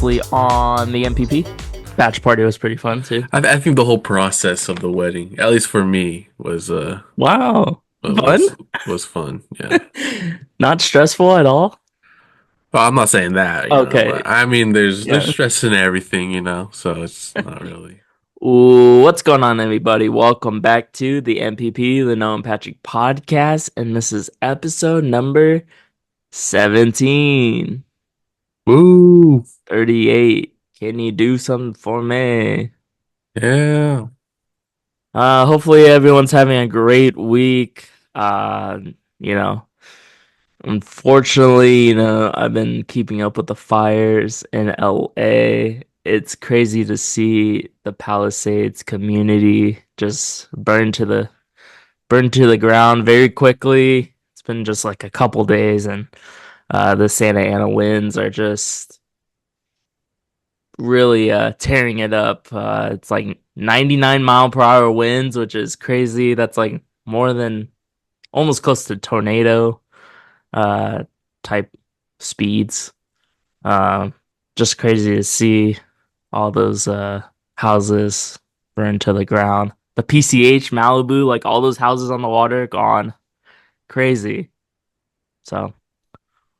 previously on the MPP. Batch party was pretty fun too. I think the whole process of the wedding, at least for me, Wow, fun? was was fun. Yeah. Not stressful at all? Well, I'm not saying that, Okay, but I mean, there's yeah. stress in everything, so it's not really. Ooh, what's going on, everybody? Welcome back to the MPP, the Noah and Patrick podcast, and this is episode number 17. Woo! 38. Can you do something for me? Yeah. Hopefully everyone's having a great week. You know, Unfortunately, I've been keeping up with the fires in LA. It's crazy to see the Palisades community just burn to the ground very quickly. It's been just like a couple days, and the Santa Ana winds are just really tearing it up. It's like 99-mile-per-hour winds, which is crazy. That's like more than almost close to tornado uh type speeds. Um, just crazy to see all those houses burn to the ground. The PCH Malibu, like all those houses on the water, gone. Crazy. So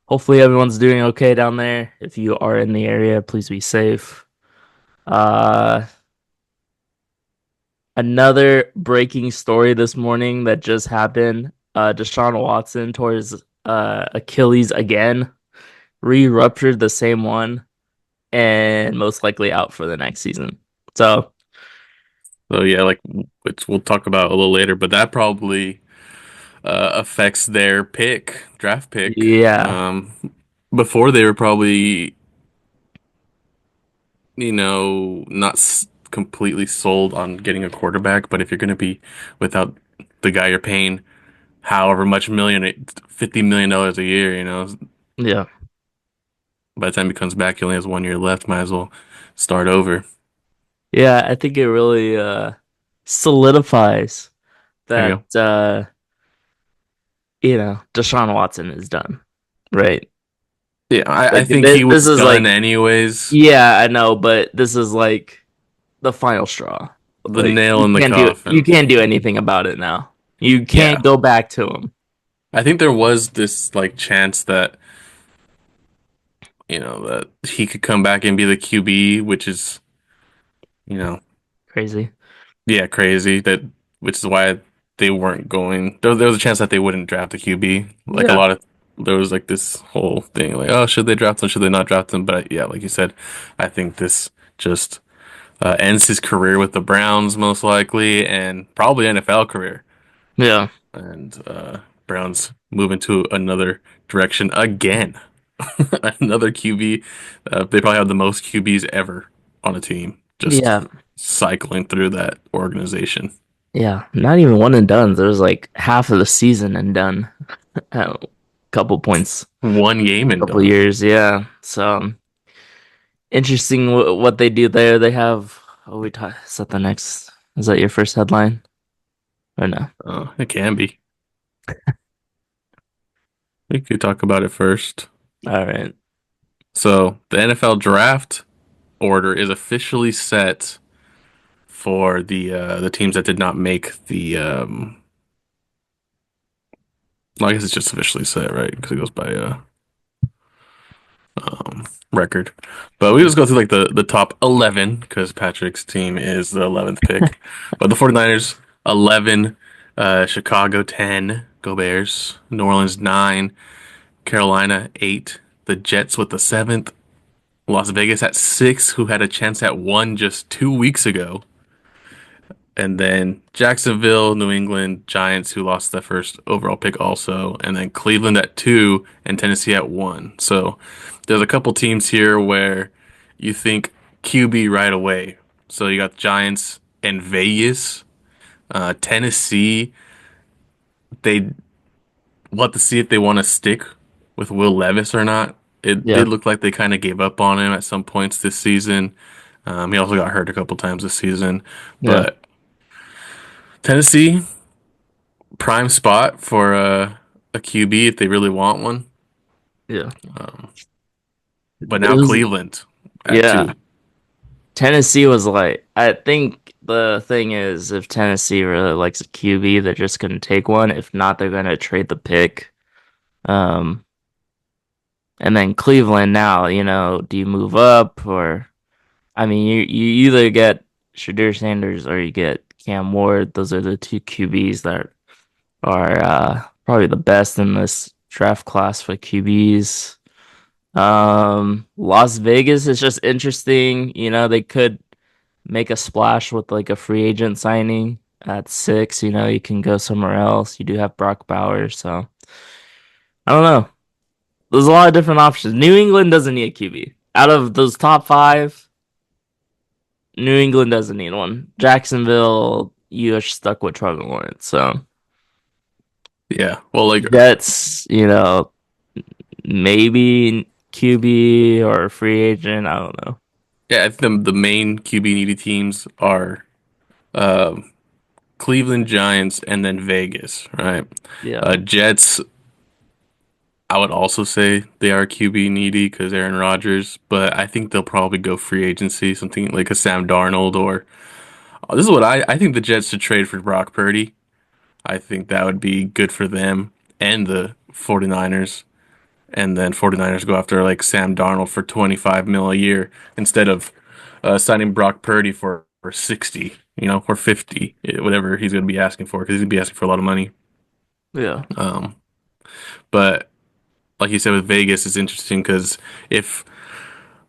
hopefully everyone's doing okay down there. If you are in the area, please be safe. Uh, Another breaking story this morning that just happened. Deshaun Watson tore his Achilles again, re-ruptured the same one, and most likely out for the next season. So So yeah, which we'll talk about a little later, but that probably affects their draft pick. yeah, Before they were probably, not completely sold on getting a quarterback, but if you're going to be without the guy you're paying however much $50 million a year, yeah, by the time he comes back, he only has 1 year left. Might as well start over. yeah. I think it really solidifies There you that go. Deshaun Watson is done, right? Yeah, I Like think he this was is done like, anyways. yeah, I know, but this is like the final straw. The Like nail in the you coffin. can't do anything about it now. You can't Yeah. go back to him. I think there was this like chance that, that he could come back and be the QB, which is, you know, Crazy. yeah, crazy. Which is why they weren't going. There was a chance that they wouldn't draft a QB. Like Yeah. there was like this whole thing, like, oh, should they draft him? Should they not draft him? But yeah, like you said, I think this just ends his career with the Browns most likely, and probably NFL career. Yeah. And Browns move into another direction again. Another QB. They probably have the most QBs ever on a team, just Yeah. cycling through that organization. Yeah. Not even one and done. There was like half of the season and done. A couple points, One game and couple done. years. Yeah. So interesting what they do there. They have, is that the next, is that your first headline or no? It can be. We could talk about it first. All right. So the NFL draft order is officially set for the teams that did not make the well, I guess it's just officially set, right? Because it goes by record. But we just go through like the top 11 because Patrick's team is the 11th pick. But the 49ers 11, Chicago 10, go Bears, New Orleans 9, Carolina 8, the Jets with the 7th, Las Vegas at 6, who had a chance at 1 just 2 weeks ago. And then Jacksonville, New England, Giants, who lost the first overall pick also, and then Cleveland at 2 and Tennessee at 1. So there's a couple teams here where you think QB right away. So you got Giants and Vegas, Tennessee. They want to see if they want to stick with Will Levis or not. It Yeah. did look like they kind of gave up on him at some points this season. He also got hurt a couple times this season, Yeah. but Tennessee prime spot for a QB if they really want one. Yeah. But It now was, Cleveland. at two. Yeah. Tennessee was like, I think the thing is, if Tennessee really likes a QB, they're just gonna take one. If not, they're gonna trade the pick. Um, and then Cleveland now, do you move up or I mean, you either get Shadur Sanders or you get Cam Ward. Those are the two QBs that are probably the best in this draft class for QBs. Las Vegas is just interesting. They could make a splash with like a free agent signing at 6. You can go somewhere else. You do have Brock Bowers, so I don't know. There's a lot of different options. New England doesn't need a QB. Out of those top five, New England doesn't need one. Jacksonville, you are stuck with Trevor Lawrence. So Yeah. Well, like Jets, maybe QB or free agent. I don't know. yeah, I think the main QB needy teams are um Cleveland Giants and then Vegas, right? Yeah, Jets, I would also say they are QB needy because Aaron Rodgers, but I think they'll probably go free agency, something like a Sam Darnold or this is what I think the Jets should trade for Brock Purdy. I think that would be good for them and the 49ers. And then 49ers go after like Sam Darnold for 25 mil a year instead of signing Brock Purdy for 60, or 50, whatever he's going to be asking for because he's going to be asking for a lot of money. yeah, Um, but like you said with Vegas, it's interesting because if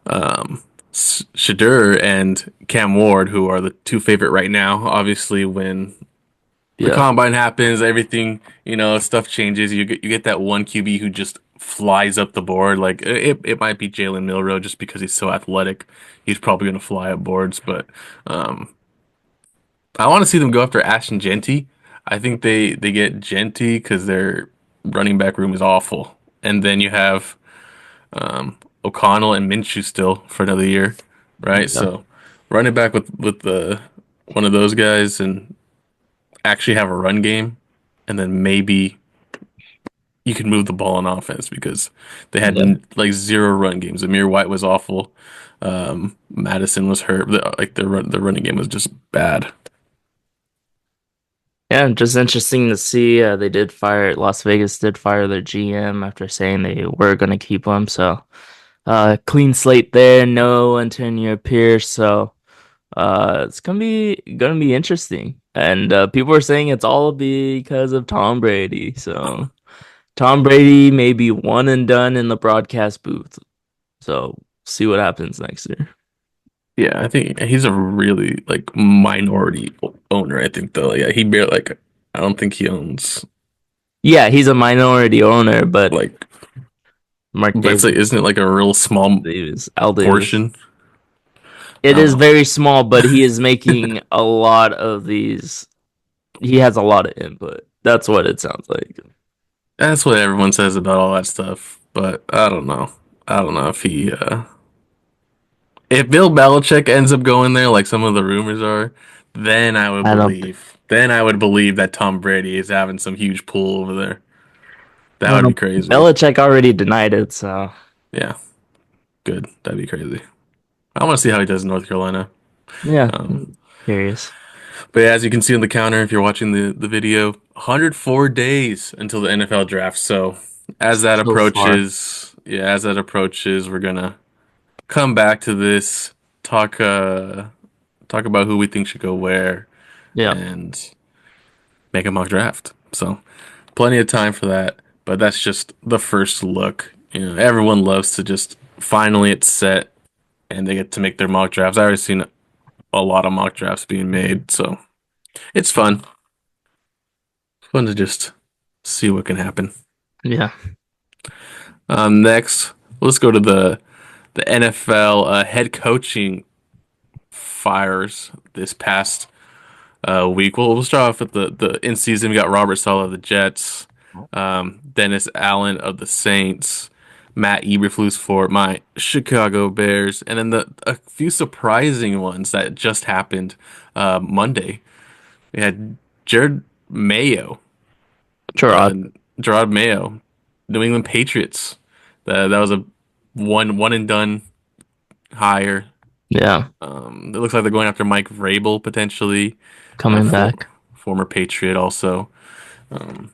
um, Shadur and Cam Ward, who are the two favorite right now, obviously when the yeah, combine happens, everything, stuff changes. You get that one QB who just flies up the board. Like it might be Jalen Milroe just because he's so athletic. He's probably going to fly up boards, but um, I want to see them go after Ashton Genty. I think they get Genty because their running back room is awful, and then you have O'Connell and Minshew still for another year, right? yeah, So running back with the one of those guys and actually have a run game, and then maybe you can move the ball on offense because they had yeah. like zero run games. Amir White was awful. Madison was hurt. Like the running game was just bad. Yeah, just interesting to see. They did fire Las Vegas did fire their GM after saying they were gonna keep him. So, clean slate there. No Antonio Pierce. So, it's gonna be interesting. And people are saying it's all because of Tom Brady. So, Tom Brady may be one and done in the broadcast booth. So, see what happens next year. Yeah, I think he's a really like minority owner. I think though, yeah, he barely like I don't think he owns Yeah, he's a minority owner, but like, Mark but it's Davis like isn't it like a real small Davis, Al Davis. portion? It I don't is know. very small, but he is making a lot of these. He has a lot of input. That's what it sounds like. That's what everyone says about all that stuff, but I don't know. I don't know if Bill Belichick ends up going there, like some of the rumors are, then I would I don't. believe. Then I would believe that Tom Brady is having some huge pull over there. That would be Well, crazy. Belichick already denied it, so Yeah, good. That'd be crazy. I want to see how he does in North Carolina. yeah, Um, curious. but yeah, as you can see on the counter, if you're watching the video, 104 days until the NFL draft. So as that So far, approaches, yeah, as that approaches, we're gonna come back to this, talk talk about who we think should go where, yeah, and make a mock draft. So plenty of time for that, but that's just the first look. Everyone loves to just finally it's set and they get to make their mock drafts. I already seen a lot of mock drafts being made, so it's fun. Fun to just see what can happen. yeah. Next, let's go to the NFL head coaching fires this past week. We'll start off with the in season. We got Robert Saleh of the Jets, Dennis Allen of the Saints, Matt Eberflus for my Chicago Bears, and then a few surprising ones that just happened Monday. We had Jared Mayo, uh, Gerard. Gerard Mayo, New England Patriots. That was a one and done higher. Yeah, It looks like they're going after Mike Vrabel potentially, coming for back. former Patriot also. Um,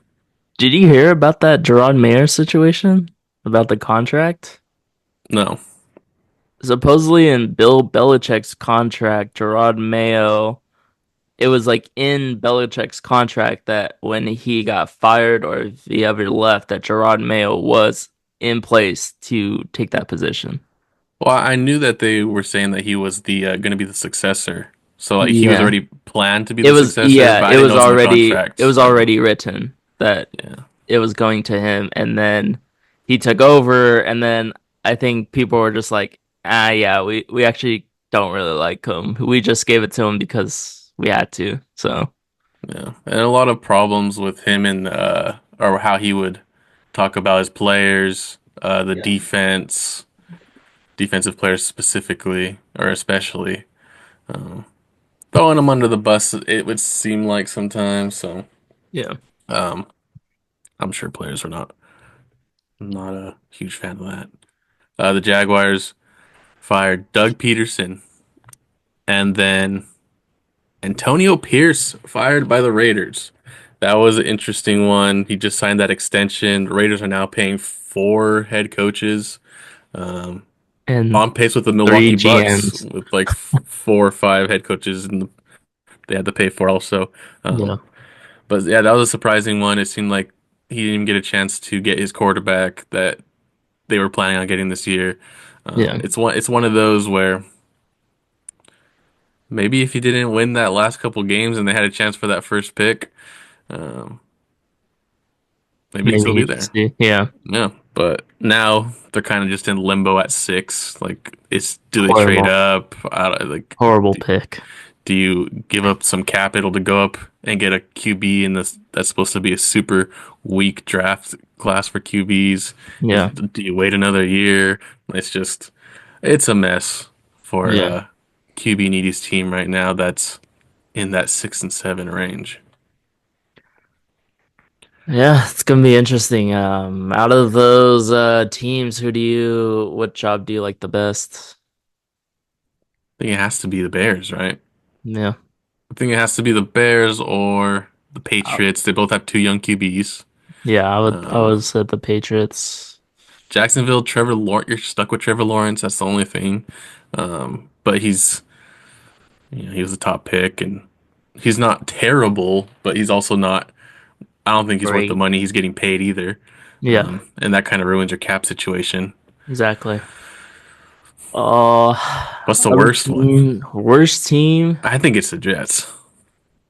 Did you hear about that Gerard Mayer situation? About the contract? no. Supposedly in Bill Belichick's contract, Gerard Mayo, it was like in Belichick's contract that when he got fired or if he ever left, that Gerard Mayo was in place to take that position. Well, I knew that they were saying that he was the going to be the successor. So like he was Yeah. already planned to be the successor, but I didn't know it was in the It contract. was already written that Yeah. it was going to him, and then he took over, and then I think people were just like, yeah, we actually don't really like him. We just gave it to him because we had to. So Yeah. And a lot of problems with him and or how he would talk about his players, the yeah, defensive players specifically or especially. Um, Throwing them under the bus, it would seem like sometimes. So, yeah, um, I'm sure players are not a huge fan of that. The Jaguars fired Doug Peterson, and then Antonio Pierce fired by the Raiders. That was an interesting one. He just signed that extension. The Raiders are now paying four head coaches, um, and on pace with the three Milwaukee Bucks GMs. with like four or five head coaches, and they had to pay for also. Yeah, But yeah, that was a surprising one. It seemed like he didn't even get a chance to get his quarterback that they were planning on getting this year. yeah, It's one of those where maybe if he didn't win that last couple games and they had a chance for that first pick, um, maybe he'd maybe still he be just there. did. Yeah, Yeah, but now they're kind of just in limbo at six. Like, it's do they trade horrible, up? I don't, like, horrible do, pick. do you give up some capital to go up and get a QB in this that's supposed to be a super weak draft class for QBs? Yeah, Do you wait another year? It's just it's a mess for yeah. QB needy's team right now. That's in that 6 and 7 range. Yeah, it's gonna be interesting. Out of those teams, what job do you like the best? I think it has to be the Bears, right? Yeah. I think it has to be the Bears or the Uh, Patriots. They both have two young QBs. yeah, I Um, would say the Patriots. Jacksonville, Trevor Lawrence. You're stuck with Trevor Lawrence. That's the only thing. But he was the top pick, and he's not terrible, but he's also not. I don't think he's worth the Great. money he's getting paid either. Yeah, And that kind of ruins your cap situation. exactly. Uh, What's the other worst one? team, worst team. I think it's the Jets.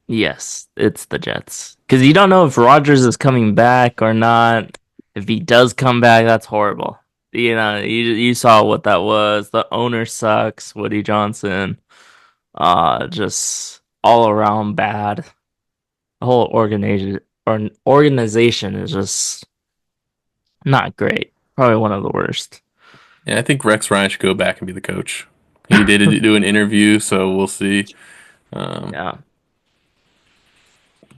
Yes, it's the Jets. Because you don't know if Rodgers is coming back or not. If he does come back, that's horrible. You saw what that was. The owner sucks. Woody Johnson. Just all around bad. The whole organization is just not great. Probably one of the worst. Yeah, I think Rex Ryan should go back and be the coach. He did do an interview, so we'll see. Um, Yeah,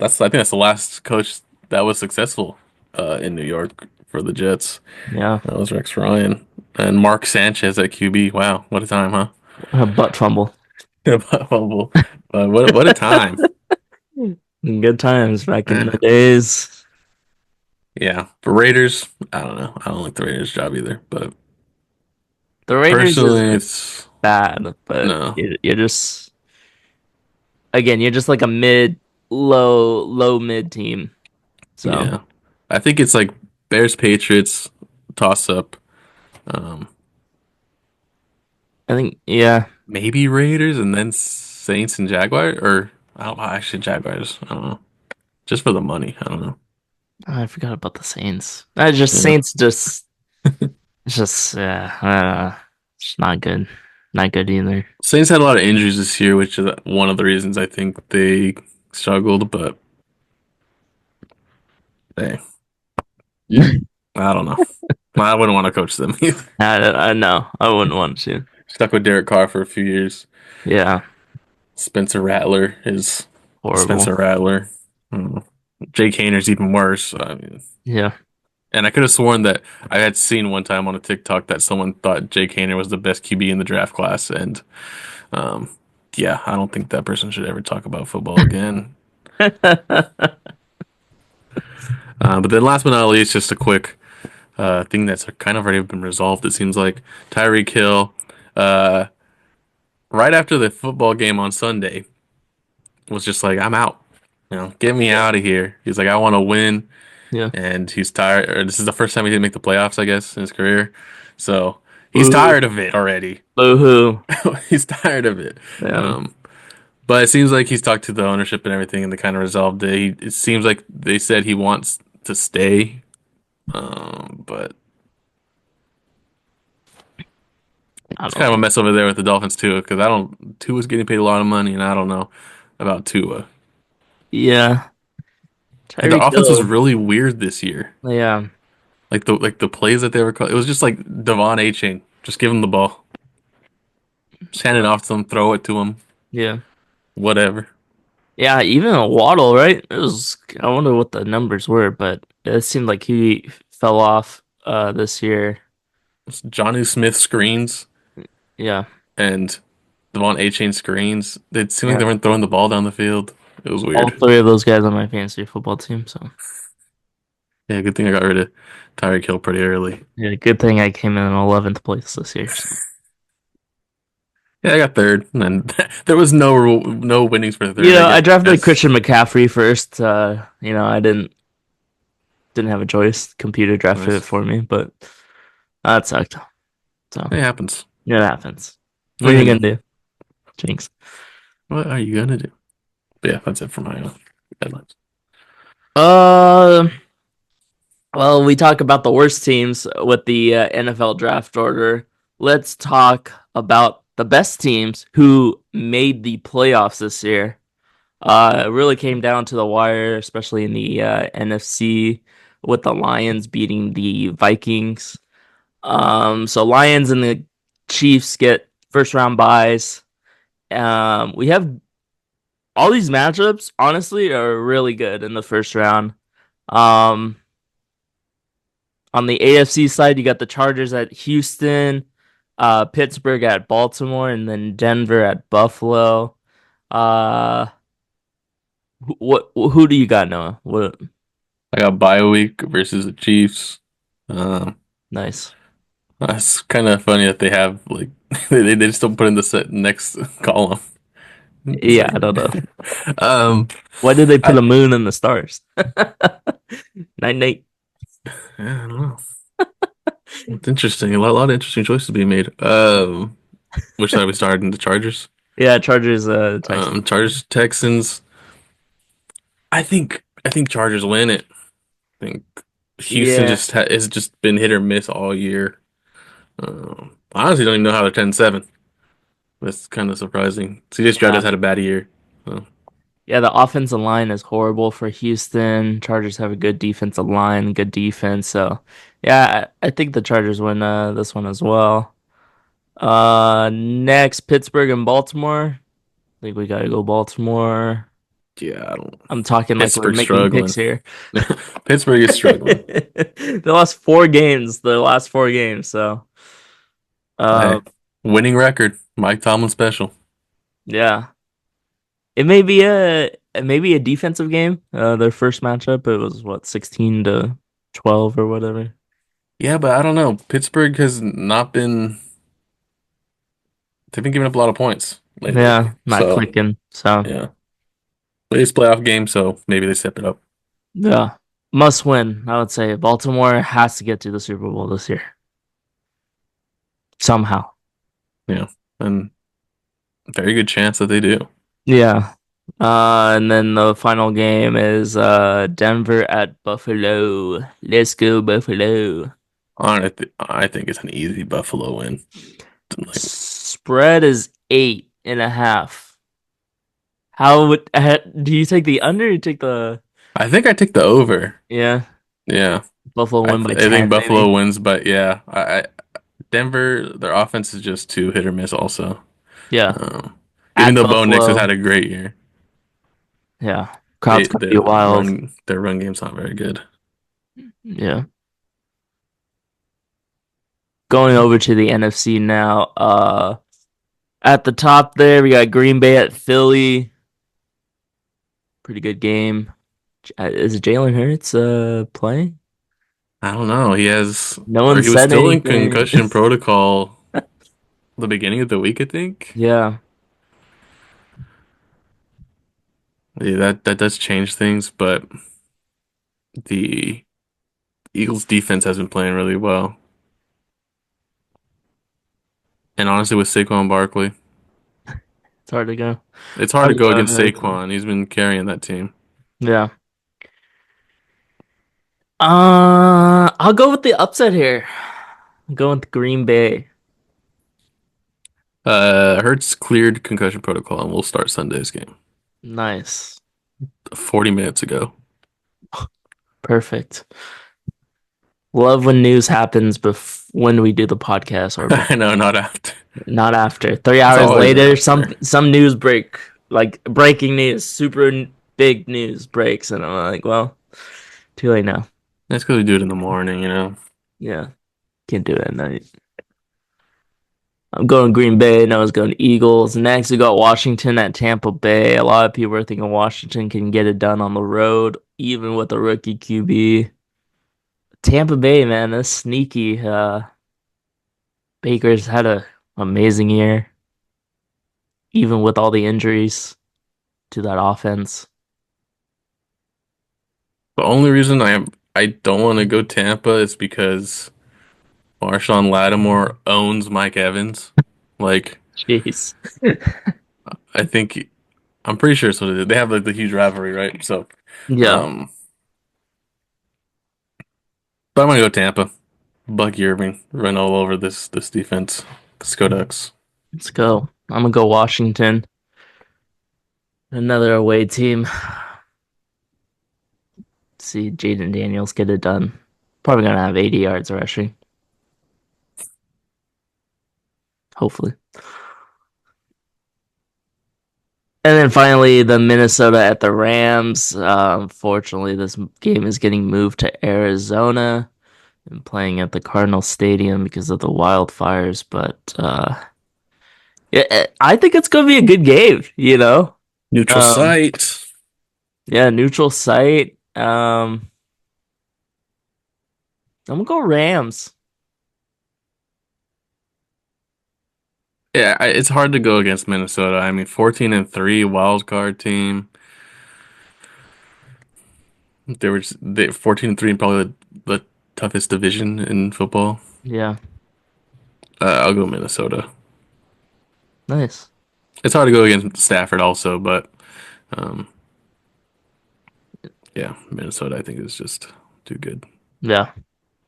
I think that's the last coach that was successful in New York for the Jets. yeah. That was Rex Ryan and Mark Sanchez at QB. Wow, what a time, huh? A butt fumble. Well, what a time. Good times back in the Eh, days. yeah, for Raiders, I don't know. I don't like the Raiders job either, but The Raiders personally, isn't it's bad, but no. you're just again, you're just like a low mid team. So Yeah, I think it's like Bears Patriots toss up. Um, I think yeah, Maybe Raiders and then Saints and Jaguars, or I don't know, actually Jaguars. I don't know. Just for the money. I don't know. I forgot about the Saints. I just Yeah. Saints just it's just it's not good. Not good either. Saints had a lot of injuries this year, which is one of the reasons I think they struggled, but hey, I don't know. I wouldn't want to coach them either. I know. I wouldn't want to. Stuck with Derek Carr for a few years. Yeah, Spencer Rattler is horrible. Spencer Rattler. I don't know. Jake Hayner's even worse. I mean, Yeah. And I could have sworn that I had seen one time on a TikTok that someone thought Jake Haener was the best QB in the draft class, and um, yeah, I don't think that person should ever talk about football again. But then last but not least, just a quick thing that's kind of already been resolved. It seems like Tyreek Hill, uh, right after the football game on Sunday, was just like, "I'm out. Get me Yeah. out of here." He's like, "I want to win," Yeah. and he's tired. Or this is the first time he didn't make the playoffs, I guess, in his career. So he's Boo. tired of it already. Boo-hoo. He's tired of it. Yeah. Um, but it seems like he's talked to the ownership and everything, and they kind of resolved it. It seems like they said he wants to stay. But I it's don't kind of a know. mess over there with the Dolphins too, because I don't. Tua's getting paid a lot of money, and I don't know about Tua. Yeah. Like the Tyreek offense was Hill. really weird this year. Yeah. Like the plays that they were called, it was just like Devon A. Chain. Just give him the ball, just hand it off to him, throw it to him, Yeah. whatever. Yeah, even a Waddle, right? It was I wonder what the numbers were, but it seemed like he fell off this year. It's Jonnu Smith screens Yeah. and Devon A. Chain screens. It seemed like Yeah. they weren't throwing the ball down the field. It was All weird. three of those guys on my fantasy football team, so Yeah, good thing I got rid of Tyreek Hill pretty early. yeah, good thing I came in 11th place this year. So. Yeah, I got third, and then there was no winnings for third. I I drafted guess. Christian McCaffrey first. I didn't have a choice. Computer drafted it Nice. for me, but that sucked. So It happens. yeah, it happens. What What are are you you gonna gonna do? do? Jinx. What are you gonna do? But yeah, that's it for my headlines. Uh, well, we talk about the worst teams with the NFL draft order. Let's talk about the best teams who made the playoffs this year. It really came down to the wire, especially in the NFC with the Lions beating the Vikings. So Lions and the Chiefs get first round buys. We have all these matchups, honestly, are really good in the first round. Um, on the AFC side, you got the Chargers at Houston, Pittsburgh at Baltimore, and then Denver at Buffalo. Uh, who do you got, Noah? What I got bye week versus the Chiefs. Um, nice. it's kind of funny that they have like they just don't put in the next column. It's Yeah, like, I don't know. um, Why did they put I, a moon in the stars? Night night. yeah, I don't know. It's interesting. A lot of interesting choices being made. Which side we started in the Chargers? Yeah, Chargers, Texans. Chargers, Texans. I think Chargers win it. I think Houston Yeah, just has just been hit or miss all year. I honestly don't even know how they're 10-7. That's kind of surprising. CJ Stroud yeah, has had a bad year. yeah. The offensive line is horrible for Houston. Chargers have a good defensive line, good defense. So, yeah, I think the Chargers win this one as well. Next, Pittsburgh and Baltimore. I think we gotta go Baltimore. Yeah, I don't. I'm talking like we're Pittsburgh making picks struggling. here. Pittsburgh is struggling. They lost 4 games. The last 4 games. So, uh, Hey, winning record. Mike Tomlin special. yeah. It may be a defensive game. Their first matchup, it was what 16-12 or whatever. Yeah, but I don't know. Pittsburgh has not been. They've been giving up a lot of points lately. Yeah, not So clicking. So yeah, but it's playoff game, so maybe they step it up. yeah, must win. I would say Baltimore has to get to the Super Bowl this year somehow. Yeah, and very good chance that they do. Yeah. And then the final game is Denver at Buffalo. Let's go Buffalo. I think it's an easy Buffalo win. Like, Spread is 8.5. How would do you take the under or you take the I think I take the over. yeah, Yeah, Buffalo win by I think 10 Buffalo maybe? wins, but yeah, Denver, their offense is just too hit or miss. Also, Yeah. um, even At though Bo Nix has had Buffalo. a great year, Yeah. Crowd's gonna be wild. their run game's not very good. Yeah. going over to the NFC now. At the top there, we got Green Bay at Philly. Pretty good game. Is Jalen Hurts playing? I don't know. He has, No or one he was said still in anything. concussion protocol the beginning of the week, I think. Yeah, Yeah, that does change things, but the Eagles defense has been playing really well. And honestly, with Saquon Barkley, it's hard to go. it's hard to Hard to go go against Hurts. Saquon. He's been carrying that team. Yeah. I'll go with the upset here. I'm going with Green Bay. Hurts cleared concussion protocol and we'll start Sunday's game Nice. 40 minutes ago. Perfect. Love when news happens when we do the podcast or I know, not after. not after. 3 It's hours always later, after. some news break, like breaking news, big news breaks, and I'm like, well, too late now. That's because we do it in the morning, you know. Yeah, can't do it at night. I'm going Green Bay. And I was going Eagles. Next, we got Washington at Tampa Bay. A lot of people are thinking Washington can get it done on the road, even with a rookie QB. Tampa Bay, man, that's sneaky. Baker's had a amazing year, even with all the injuries to that offense. The only reason I don't want to go Tampa is because Marshawn Lattimore owns Mike Evans. Like, Jeez. I think I'm pretty sure so they have like the huge rivalry, right? So, Yeah, um, but I'm gonna go Tampa. Bucky Irving run all over this defense. Let's go Ducks. let's go. I'm gonna go Washington. Another away team. See Jaden Daniels get it done. Probably gonna have 80 yards rushing. Hopefully. And then finally, the Minnesota at the Rams. Unfortunately, this game is getting moved to Arizona and playing at the Cardinal Stadium because of the wildfires. But yeah, I think it's gonna be a good game. Neutral Um, site. yeah, neutral site. I'm gonna go Rams. Yeah, it's hard to go against Minnesota. I mean, 14-3 wild card team. They 14-3 in probably the toughest division in football. Yeah, I'll go Minnesota. nice. It's hard to go against Stafford also, but um, yeah, Minnesota I think is just too good. Yeah,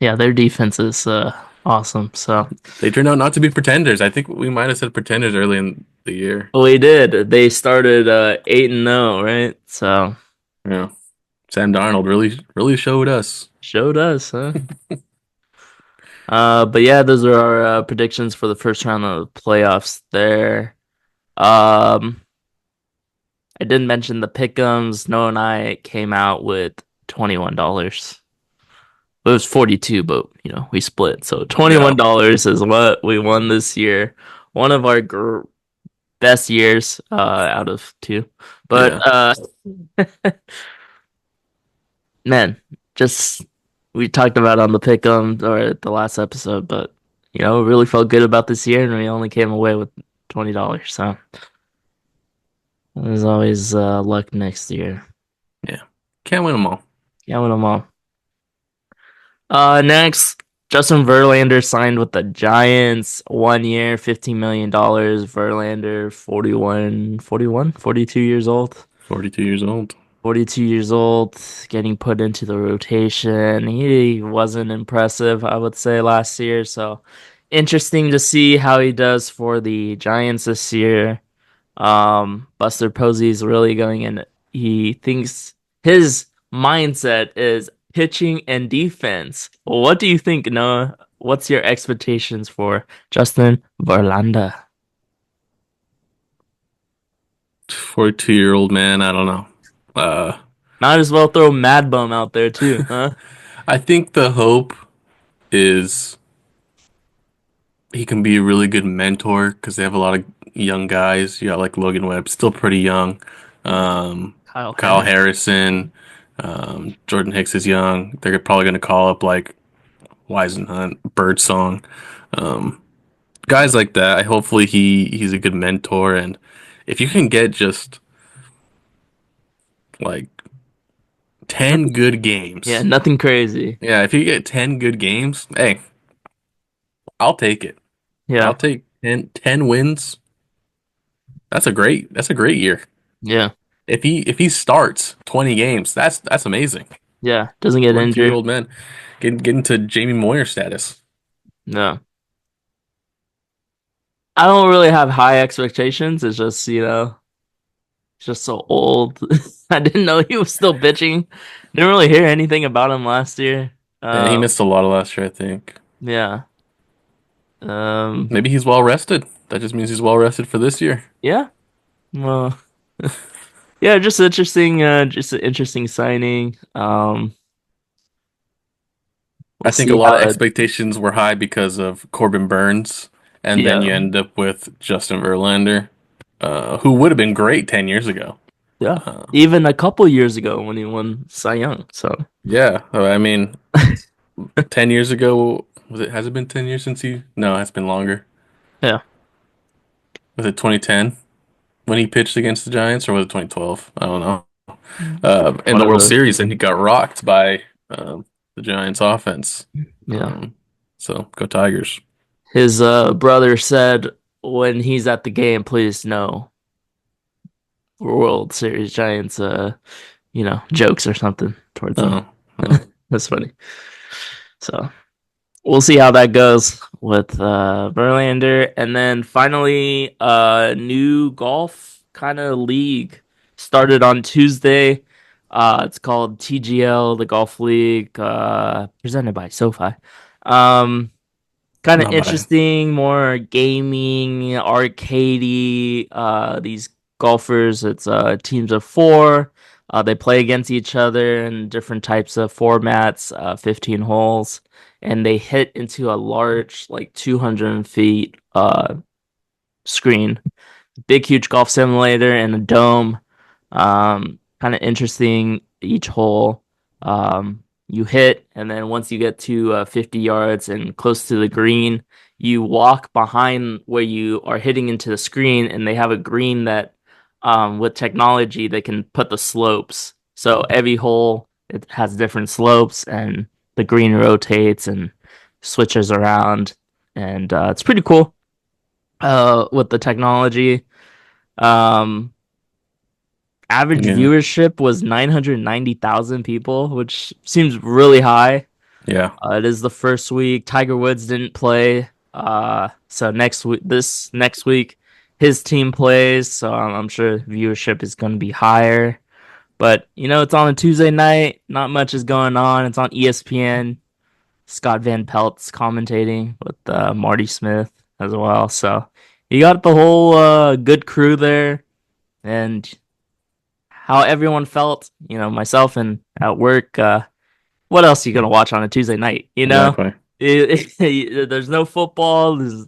yeah, their defense is awesome. So They turned out not to be pretenders. I think we might have said pretenders early in the year. we did. They started 8-0, right? So Yeah, Sam Darnold really showed us. showed us, huh? But yeah, those are our predictions for the first round of the playoffs there. Um, I didn't mention the pick'ems. Noah and I came out with $21. It was 42, but we split. So Yeah, $21 is what we won this year. One of our best years out of two. But yeah. man, just we talked about on the pick'em or the last episode, but it really felt good about this year, and we only came away with $20. So there's always luck next year. Yeah. Can't win them all. Yeah, win them all. Next, Justin Verlander signed with the Giants. 1 year, $15 million. Verlander, 42 years old. 42 years old. 42 years old, getting put into the rotation. He wasn't impressive, I would say, last year. So interesting to see how he does for the Giants this year. Buster Posey's really going in. He thinks his mindset is pitching and defense. What do you think, Noah? What's your expectations for Justin Verlander? 42-year-old man. I don't know. Uh, Might as well throw Mad Bum out there too, huh? I think the hope is he can be a really good mentor because they have a lot of young guys. You got like Logan Webb, still pretty young. Um, Kyle Kyle Harris. Harrison, Jordan Hicks is young. They're probably going to call up like Weisenhunt, Birdsong, um, guys like that. Hopefully he's a good mentor, and if you can get just like 10 Nothing, good yeah, games, nothing crazy. yeah, if you get 10 good games, hey, I'll take it. I'll Yeah, take 10 wins. That's a great year. yeah, If he starts 20 games, that's amazing. yeah. Doesn't get 42 year injured. old man getting to Jamie Moyer status. No, I don't really have high expectations. It's just just so old. I didn't know he was still bitching. Didn't really hear anything about him last year. Yeah, he Um, missed a lot of last year, I think. yeah. Um, Maybe he's well rested. That just means he's well rested for this year. yeah. Well, yeah, just interesting. Just an interesting signing. We'll I think a see lot how of that. expectations were high because of Corbin Burns, and then Yeah, you end up with Justin Verlander, who would have been great 10 years ago. yeah. Uh, Even a couple years ago when he won Cy Young. So yeah, I mean, 10 years ago, has it been 10 years since he? No, it's been longer. yeah. Was it 2010 when he pitched against the Giants, or was it 2012? I don't know. In One the of World those. Series, and he got rocked by the Giants offense. Yeah. Um, so go Tigers. His brother said when he's at the game, please no World Series Giants jokes or something towards him. Oh, oh. That's funny. So we'll see how that goes with Verlander. And then finally, new golf kind of league started on Tuesday. It's called TGL, the Golf League, presented by SoFi. Um, Kind of Not bad. interesting, more gaming, arcadey. These golfers, it's teams of four. They play against each other in different types of formats, 15 holes, and they hit into a large, like 200 feet screen. Big, huge golf simulator in a dome. Kind of interesting each hole. You hit, and then once you get to 50 yards and close to the green, you walk behind where you are hitting into the screen, and they have a green that, with technology, they can put the slopes. So every hole it has different slopes, and the green rotates and switches around, and it's pretty cool. With the technology. Um, Average Yeah, viewership was 990,000 people, which seems really high. yeah. It is the first week. Tiger Woods didn't play. So this next week, his team plays. So I'm sure viewership is going to be higher. But it's on a Tuesday night. Not much is going on. It's on ESPN. Scott Van Pelt's commentating with Marty Smith as well. So you got the whole good crew there, and how everyone felt, myself and at work. What else are you gonna watch on a Tuesday night? Exactly. There's no football. There's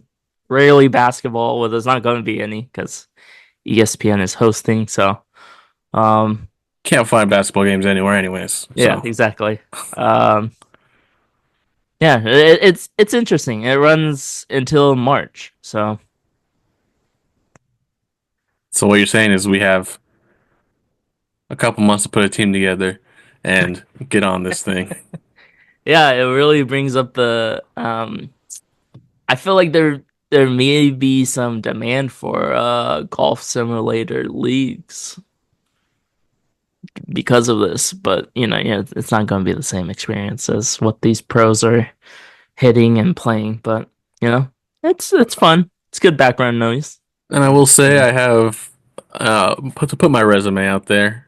rarely basketball. Well, there's not going to be any because ESPN is hosting. So, um, Can't find basketball games anywhere, anyways. yeah, So, exactly. Um, yeah, it's interesting. It runs until March. So, so what you're saying is we have a couple months to put a team together and get on this thing. yeah, it really brings up the I feel like there may be some demand for golf simulator leagues because of this, but yeah, it's not going to be the same experience as what these pros are hitting and playing. But it's fun. It's good background noise. And I will say Yeah. I have put my resume out there.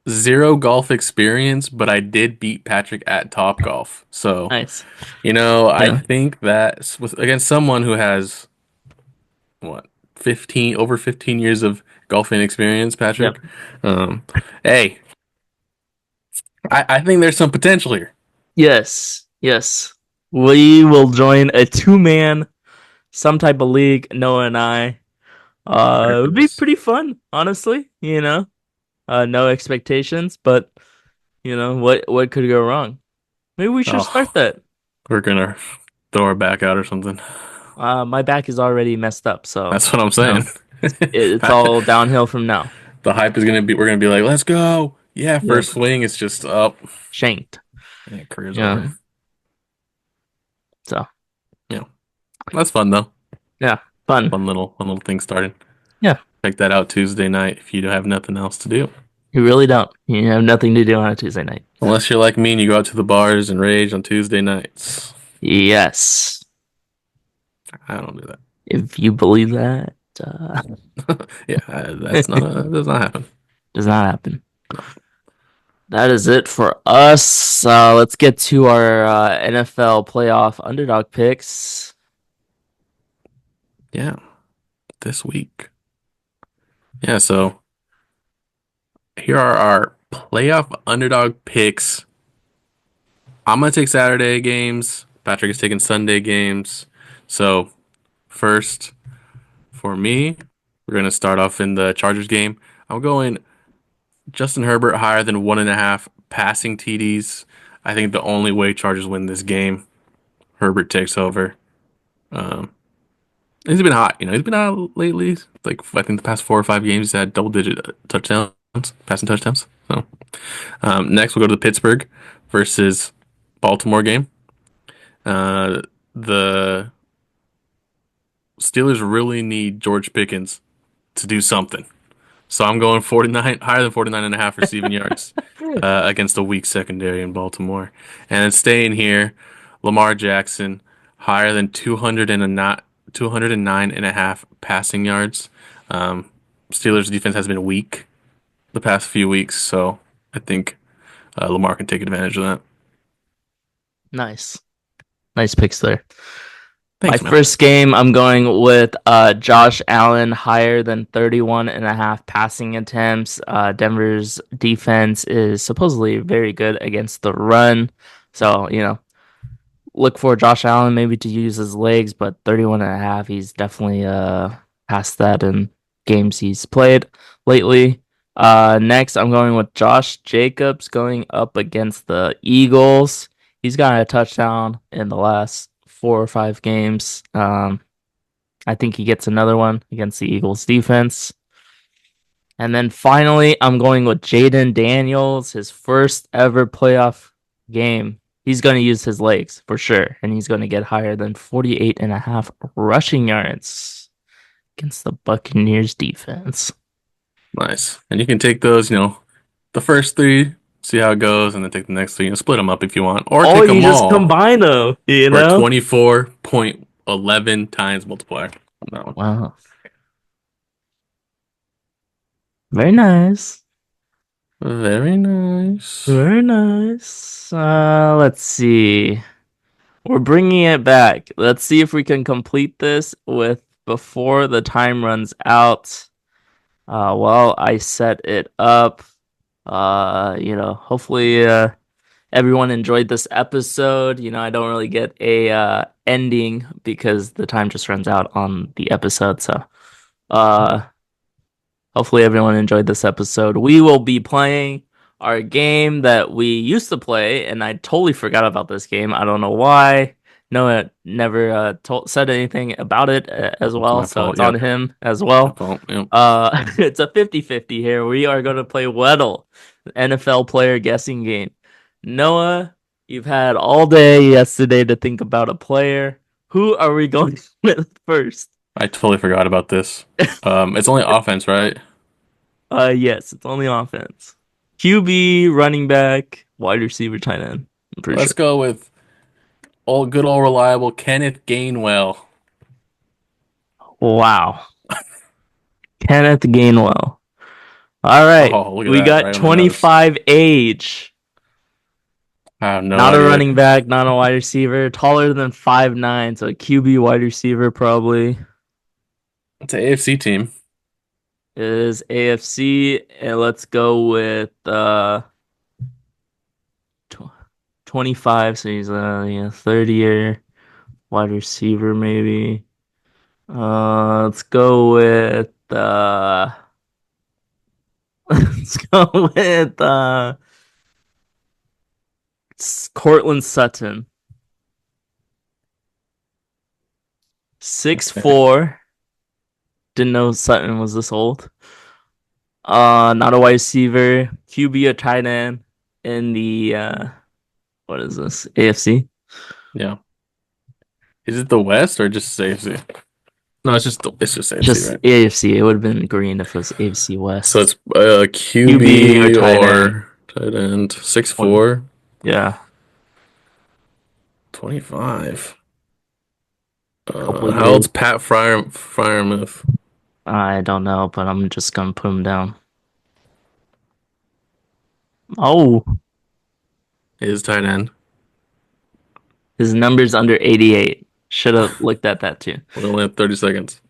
Zero golf experience, but I did beat Patrick at Top Golf. So, Nice. I Yeah. think that with against someone who has what 15 years of golfing experience, Yep. Patrick. Um, hey, I think there's some potential here. Yes. Yes. We will join a two-man. some type of league, Noah and I. It would be Marcus. pretty fun, honestly, you know. No expectations, but what could go wrong? Maybe we should start Oh, that. we're gonna throw our back out or something. My back is already messed up, so That's what I'm you know, saying. it's all downhill from now. The hype is gonna be, we're gonna be like, let's go. Yeah, Yep. first swing, it's just up. Shanked. Yeah, career's over. Yeah. So Yeah. That's fun though. yeah, fun. Fun little thing started. Yeah. Check that out Tuesday night if you have nothing else to do. You really don't. You have nothing to do on a Tuesday night. Unless you're like me and you go out to the bars and rage on Tuesday nights. Yes. I don't do that. If you believe that, Yeah, that does not happen. does not happen. That is it for us. Let's get to our NFL playoff underdog picks. Yeah, this week. Yeah, so here are our playoff underdog picks. I'm gonna take Saturday games. Patrick is taking Sunday games. So first for me, we're gonna start off in the Chargers game. I'm going Justin Herbert higher than 1.5 passing TDs. I think the only way Chargers win this game, Herbert takes over. Um, he's been hot, He's been hot lately. Like I think the past 4 or 5 games, he's had double-digit touchdowns, passing touchdowns. So next, we'll go to the Pittsburgh versus Baltimore game. The Steelers really need George Pickens to do something. So I'm going 49, higher than 49.5 receiving yards against a weak secondary in Baltimore. And then staying here, Lamar Jackson, higher than 209.5 passing yards. Steelers defense has been weak the past few weeks, so I think Lamar can take advantage of that. Nice. Nice picks there. My Thanks, man. first game, I'm going with Josh Allen higher than 31 and a half passing attempts. Denver's defense is supposedly very good against the run. So, look for Josh Allen maybe to use his legs, but 31 and a half, he's definitely past that in games he's played lately. Next, I'm going with Josh Jacobs going up against the Eagles. He's got a touchdown in the last 4 or 5 games. I think he gets another one against the Eagles defense. And then finally, I'm going with Jaden Daniels, his first ever playoff game. He's going to use his legs for sure, and he's going to get higher than 48 and a half rushing yards against the Buccaneers defense. Nice. And you can take those, the first three, see how it goes, and then take the next three and split them up if you want, or Oh, take you them just all combine them, for a 24.11 times multiplier on that one. Wow. Very nice. Very nice. Very nice. Let's see. We're bringing it back. Let's see if we can complete this with before the time runs out. Well, I set it up. Hopefully, everyone enjoyed this episode. I don't really get a ending because the time just runs out on the episode. So, uh, hopefully everyone enjoyed this episode. We will be playing our game that we used to play, and I totally forgot about this game. I don't know why. Noah never said anything about it as It's well, my so fault. it's on Yep. him as My well. fault. Yep. It's a 50-50 here. We are going to play Weddle, NFL player guessing game. Noah, you've had all day yesterday to think about a player. Who are we going with first? I totally forgot about this. It's only offense, right? Yes, it's only offense. QB, running back, wide receiver, tight end. I'm pretty Let's sure. go with good old reliable Kenneth Gainwell. Wow. Kenneth Gainwell. All right. Oh, look at We that, got right on the nose. 25 age. I have no Not a idea. running back, not a wide receiver. Taller than 5'9", so QB wide receiver probably. It's an AFC team. It is AFC, and let's go with 25, so he's a 30-year wide receiver maybe. Let's go with let's go with Cortland Sutton. 6'4". Didn't know Sutton was this old. Not a wide receiver. QB or tight end in the what is this? AFC? Yeah. Is it the West or just AFC? No, it's just AFC, Just right? AFC. It would have been green if it was AFC So West. it's QB or QB tight end. or tight end. 20. 6'4", Yeah, 25. couple How years. old's Pat Fryermuth? I don't know, but I'm just gonna put him down. Oh, His tight end. his number's under 88. Should have looked at that too. We only have 30 seconds.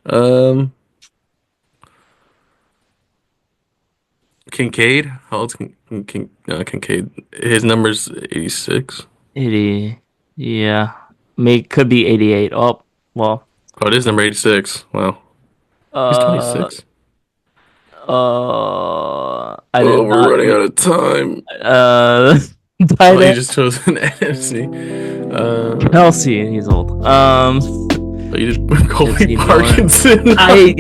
Um, Kincaid. How old's Kincaid? His number's 86. 80. Yeah. Could be 88. Oh, well. Oh, it is number 86. Wow. He's Uh 26. I Oh, did we're not running out of time. tight Oh, you end. just chose an NFC. Kelsey, he's old. Oh, you did Colby Fifty more. Parkinson. I